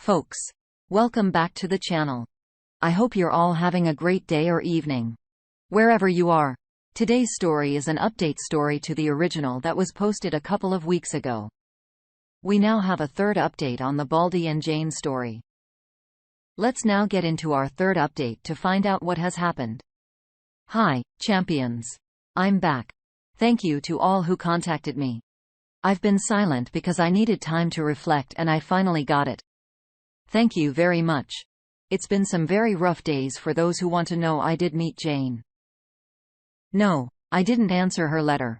folks. Welcome back to the channel. I hope you're all having a great day or evening, wherever you are. Today's story is an update story to the original that was posted a couple of weeks ago. We now have a third update on the Baldy and Jane story. Let's now get into our third update to find out what has happened. Hi, champions. I'm back. Thank you to all who contacted me. I've been silent because I needed time to reflect and I finally got it. Thank you very much. It's been some very rough days for those who want to know. I did meet Jane. No, I didn't answer her letter.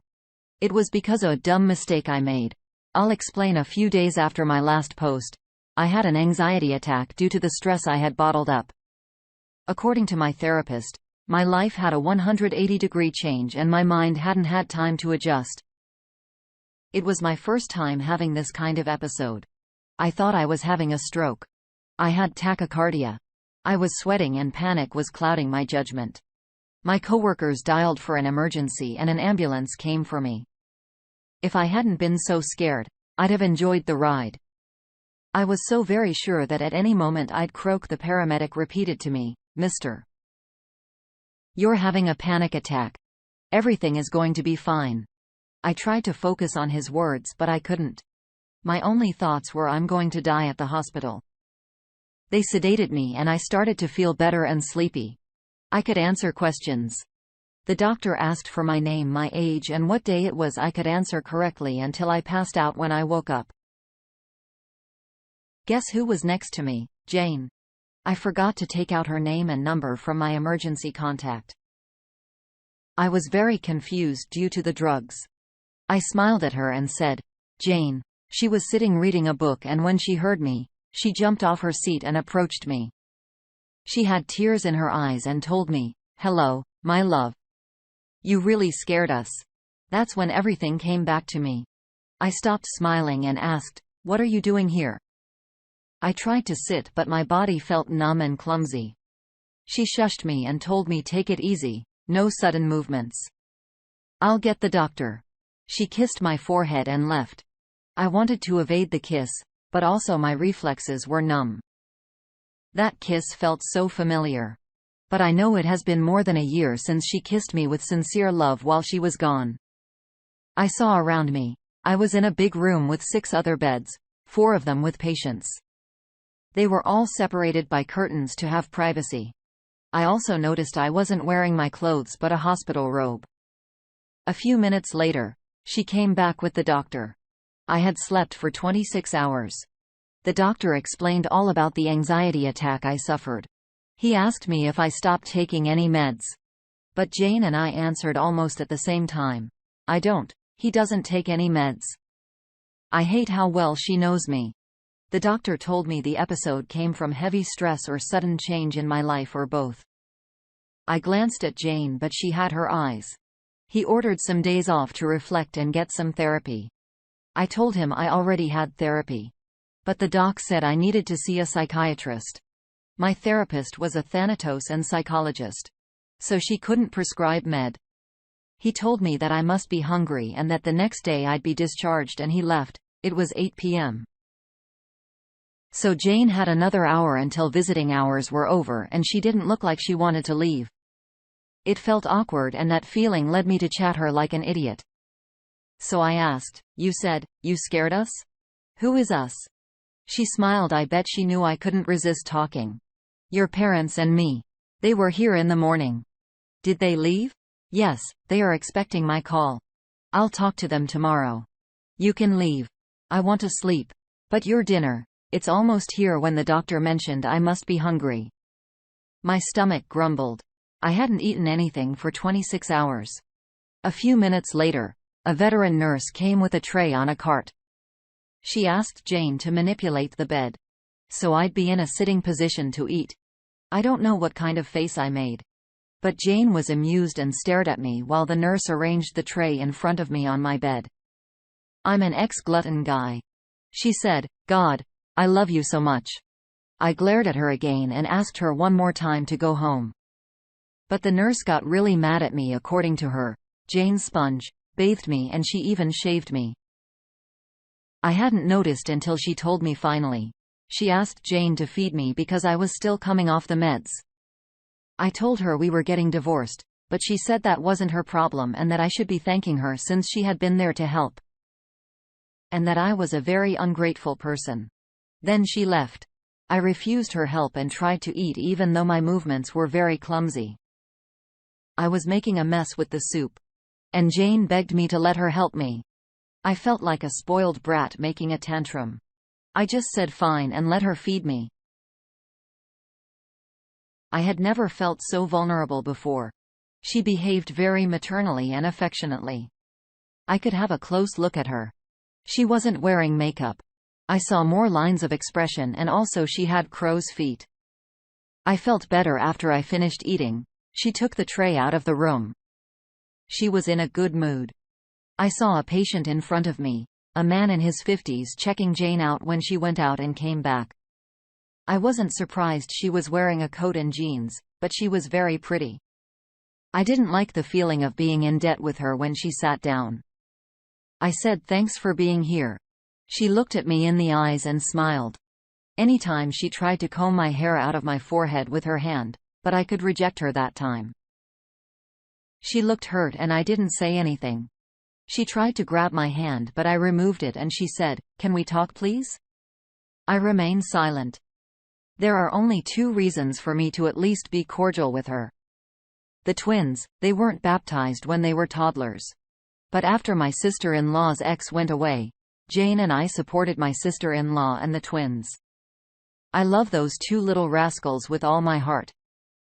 It was because of a dumb mistake I made. I'll explain. A few days after my last post, I had an anxiety attack due to the stress I had bottled up. According to my therapist, my life had a 180-degree change and my mind hadn't had time to adjust. It was my first time having this kind of episode. I thought I was having a stroke. I had tachycardia. I was sweating and panic was clouding my judgment. My coworkers dialed for an emergency and an ambulance came for me. If I hadn't been so scared, I'd have enjoyed the ride. I was so very sure that at any moment I'd croak. The paramedic repeated to me, "Mr. You're having a panic attack. Everything is going to be fine." I tried to focus on his words, but I couldn't. My only thoughts were, I'm going to die at the hospital. They sedated me and I started to feel better and sleepy. I could answer questions. The doctor asked for my name, my age, and what day it was. I could answer correctly until I passed out when I woke up. Guess who was next to me? Jane. I forgot to take out her name and number from my emergency contact. I was very confused due to the drugs. I smiled at her and said, "Jane." She was sitting reading a book, and when she heard me, she jumped off her seat and approached me. She had tears in her eyes and told me, "Hello, my love. You really scared us." That's when everything came back to me. I stopped smiling and asked, "What are you doing here?" I tried to sit, but my body felt numb and clumsy. She shushed me and told me, "Take it easy, no sudden movements. I'll get the doctor." She kissed my forehead and left. I wanted to evade the kiss, but also my reflexes were numb. That kiss felt so familiar. But I know it has been more than a year since she kissed me with sincere love while she was gone. I saw around me. I was in a big room with 6 other beds, 4 of them with patients. They were all separated by curtains to have privacy. I also noticed I wasn't wearing my clothes but a hospital robe. A few minutes later, she came back with the doctor. I had slept for 26 hours. The doctor explained all about the anxiety attack I suffered. He asked me if I stopped taking any meds. But Jane and I answered almost at the same time, "I don't." He doesn't take any meds. I hate how well she knows me. The doctor told me the episode came from heavy stress or sudden change in my life, or both. I glanced at Jane, but she had her eyes. He ordered some days off to reflect and get some therapy. I told him I already had therapy. But the doc said I needed to see a psychiatrist. My therapist was a thanatos and psychologist, so she couldn't prescribe med. He told me that I must be hungry and that the next day I'd be discharged, and he left. It was 8 p.m. So Jane had another hour until visiting hours were over, and she didn't look like she wanted to leave. It felt awkward, and that feeling led me to chat her like an idiot. So I asked, "You said, you scared us? Who is us?" She smiled. I bet she knew I couldn't resist talking. "Your parents and me. They were here in the morning." "Did they leave?" "Yes, they are expecting my call. I'll talk to them tomorrow." "You can leave. I want to sleep." "But your dinner, it's almost here." When the doctor mentioned I must be hungry, my stomach grumbled. I hadn't eaten anything for 26 hours. A few minutes later, a veteran nurse came with a tray on a cart. She asked Jane to manipulate the bed, so I'd be in a sitting position to eat. I don't know what kind of face I made, but Jane was amused and stared at me while the nurse arranged the tray in front of me on my bed. "I'm an ex-glutton guy," she said. "God, I love you so much." I glared at her again and asked her one more time to go home. But the nurse got really mad at me. According to her, Jane sponge bathed me and she even shaved me. I hadn't noticed until she told me finally. she asked Jane to feed me because I was still coming off the meds. I told her we were getting divorced, but she said that wasn't her problem and that I should be thanking her since she had been there to help. And that I was a very ungrateful person. Then she left. I refused her help and tried to eat even though my movements were very clumsy. I was making a mess with the soup, and Jane begged me to let her help me. I felt like a spoiled brat making a tantrum. I just said fine and let her feed me. I had never felt so vulnerable before. She behaved very maternally and affectionately. I could have a close look at her. She wasn't wearing makeup. I saw more lines of expression, and also she had crow's feet. I felt better after I finished eating. She took the tray out of the room. She was in a good mood. I saw a patient in front of me, a man in his 50s, checking Jane out when she went out and came back. I wasn't surprised she was wearing a coat and jeans, but she was very pretty. I didn't like the feeling of being in debt with her when she sat down. I said thanks for being here. She looked at me in the eyes and smiled. Anytime she tried to comb my hair out of my forehead with her hand, but I could reject her that time. She looked hurt and I didn't say anything. She tried to grab my hand but I removed it and she said, "Can we talk please?" I remained silent. There are only two reasons for me to at least be cordial with her. The twins, they weren't baptized when they were toddlers. But after my sister-in-law's ex went away, Jane and I supported my sister-in-law and the twins. I love those two little rascals with all my heart.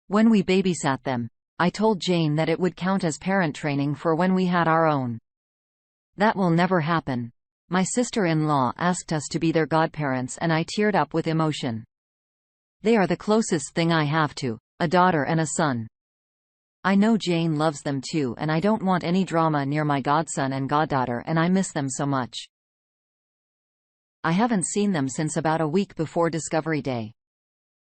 When we babysat them, I told Jane that it would count as parent training for when we had our own. That will never happen. My sister-in-law asked us to be their godparents and I teared up with emotion. They are the closest thing I have to a daughter and a son. I know Jane loves them too and I don't want any drama near my godson and goddaughter and I miss them so much. I haven't seen them since about a week before Discovery Day.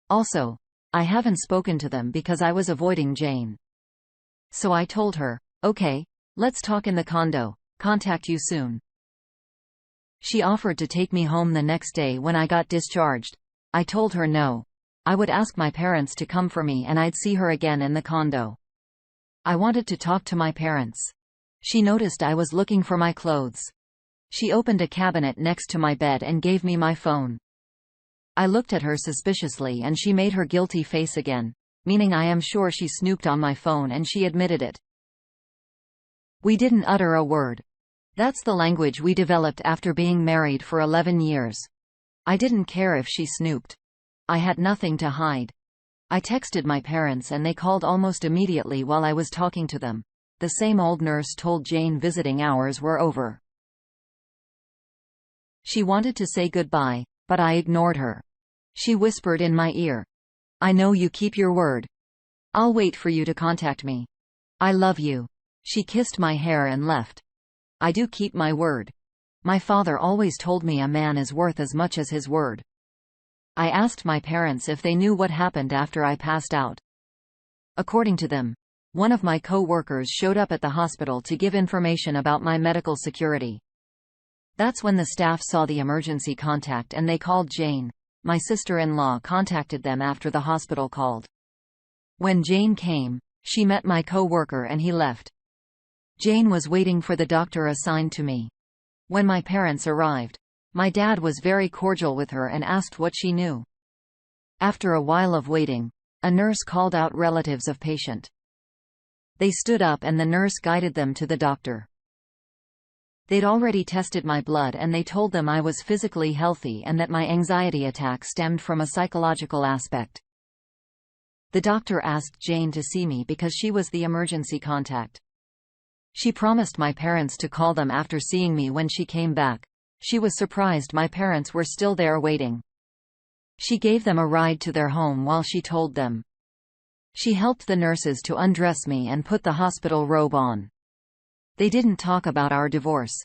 Also, I haven't spoken to them because I was avoiding Jane. So I told her, "Okay, let's talk in the condo, contact you soon." She offered to take me home the next day when I got discharged. I told her no. I would ask my parents to come for me and I'd see her again in the condo. I wanted to talk to my parents. She noticed I was looking for my clothes. She opened a cabinet next to my bed and gave me my phone. I looked at her suspiciously and she made her guilty face again, meaning I am sure she snooped on my phone and she admitted it. We didn't utter a word. That's the language we developed after being married for 11 years. I didn't care if she snooped. I had nothing to hide. I texted my parents and they called almost immediately while I was talking to them. The same old nurse told Jane visiting hours were over. She wanted to say goodbye, but I ignored her. She whispered in my ear, "I know you keep your word. I'll wait for you to contact me. I love you." She kissed my hair and left. I do keep my word. My father always told me a man is worth as much as his word. I asked my parents if they knew what happened after I passed out. According to them, one of my co-workers showed up at the hospital to give information about my medical security. That's when the staff saw the emergency contact and they called Jane. My sister-in-law contacted them after the hospital called. When Jane came, she met my co-worker and he left. Jane was waiting for the doctor assigned to me. When my parents arrived, my dad was very cordial with her and asked what she knew. After a while of waiting, a nurse called out relatives of patient. They stood up and the nurse guided them to the doctor. They'd already tested my blood and they told them I was physically healthy and that my anxiety attack stemmed from a psychological aspect. The doctor asked Jane to see me because she was the emergency contact. She promised my parents to call them after seeing me when she came back. She was surprised my parents were still there waiting. She gave them a ride to their home while she told them. She helped the nurses to undress me and put the hospital robe on. They didn't talk about our divorce.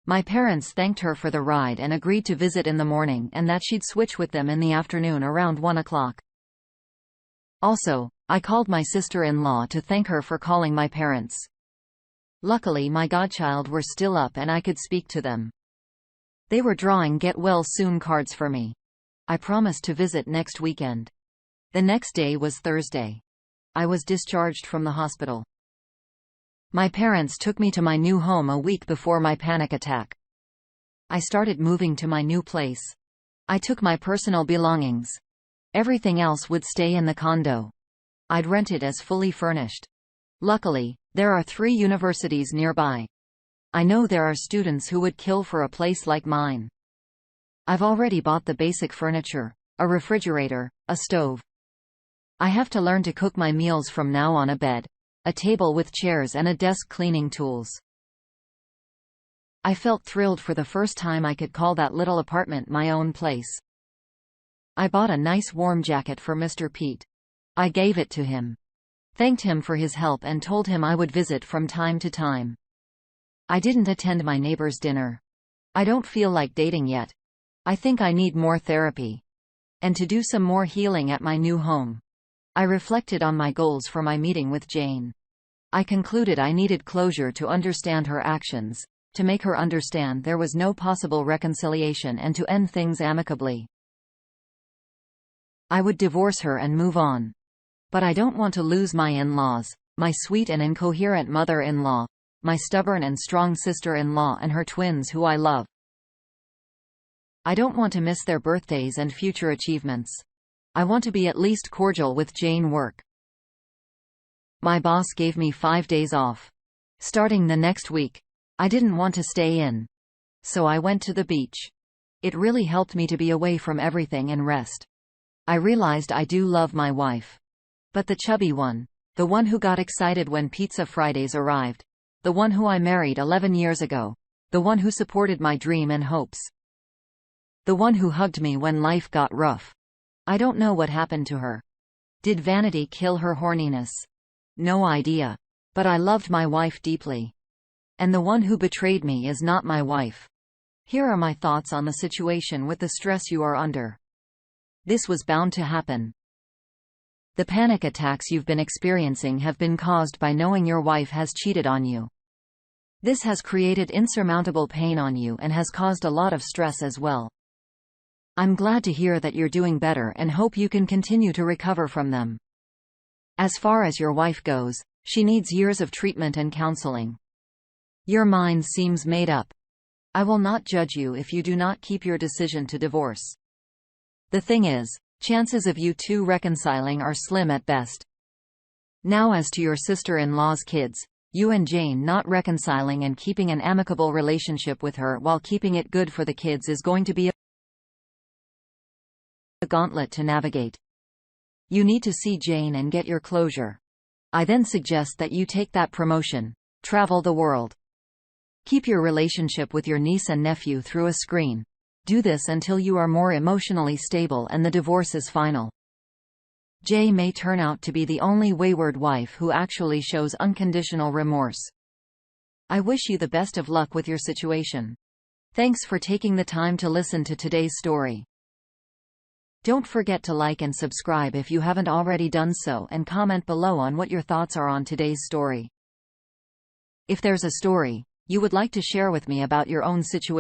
My parents thanked her for the ride and agreed to visit in the morning and that she'd switch with them in the afternoon around 1 o'clock. Also, I called my sister-in-law to thank her for calling my parents. Luckily my godchild were still up and I could speak to them. They were drawing get well soon cards for me. I promised to visit next weekend. The next day was Thursday. I was discharged from the hospital. My parents took me to my new home a week before my panic attack. I started moving to my new place. I took my personal belongings. Everything else would stay in the condo. I'd rent it as fully furnished. Luckily, there are 3 universities nearby. I know there are students who would kill for a place like mine. I've already bought the basic furniture, a refrigerator, a stove. I have to learn to cook my meals from now on: a bed, a table with chairs and a desk, cleaning tools. I felt thrilled for the first time I could call that little apartment my own place. I bought a nice warm jacket for Mr. Pete. I gave it to him, thanked him for his help and told him I would visit from time to time. I didn't attend my neighbor's dinner. I don't feel like dating yet. I think I need more therapy. And to do some more healing at my new home. I reflected on my goals for my meeting with Jane. I concluded I needed closure to understand her actions, to make her understand there was no possible reconciliation, and to end things amicably. I would divorce her and move on. But I don't want to lose my in-laws, my sweet and incoherent mother-in-law, my stubborn and strong sister-in-law and her twins who I love. I don't want to miss their birthdays and future achievements. I want to be at least cordial with Jane. Work. My boss gave me 5 days off. Starting the next week. I didn't want to stay in. So I went to the beach. It really helped me to be away from everything and rest. I realized I do love my wife. But the chubby one. The one who got excited when Pizza Fridays arrived. The one who I married 11 years ago. The one who supported my dream and hopes. The one who hugged me when life got rough. I don't know what happened to her. Did vanity kill her horniness? No idea. But I loved my wife deeply. And the one who betrayed me is not my wife. Here are my thoughts on the situation with the stress you are under. This was bound to happen. The panic attacks you've been experiencing have been caused by knowing your wife has cheated on you. This has created insurmountable pain on you and has caused a lot of stress as well. I'm glad to hear that you're doing better and hope you can continue to recover from them. As far as your wife goes, she needs years of treatment and counseling. Your mind seems made up. I will not judge you if you do not keep your decision to divorce. The thing is, chances of you two reconciling are slim at best. Now, as to your sister-in-law's kids, you and Jane not reconciling and keeping an amicable relationship with her while keeping it good for the kids is going to be a gauntlet to navigate. You need to see Jane and get your closure. I then suggest that you take that promotion, travel the world. Keep your relationship with your niece and nephew through a screen. Do this until you are more emotionally stable and the divorce is final. Jay may turn out to be the only wayward wife who actually shows unconditional remorse. I wish you the best of luck with your situation. Thanks for taking the time to listen to today's story. Don't forget to like and subscribe if you haven't already done so, and comment below on what your thoughts are on today's story. If there's a story you would like to share with me about your own situation,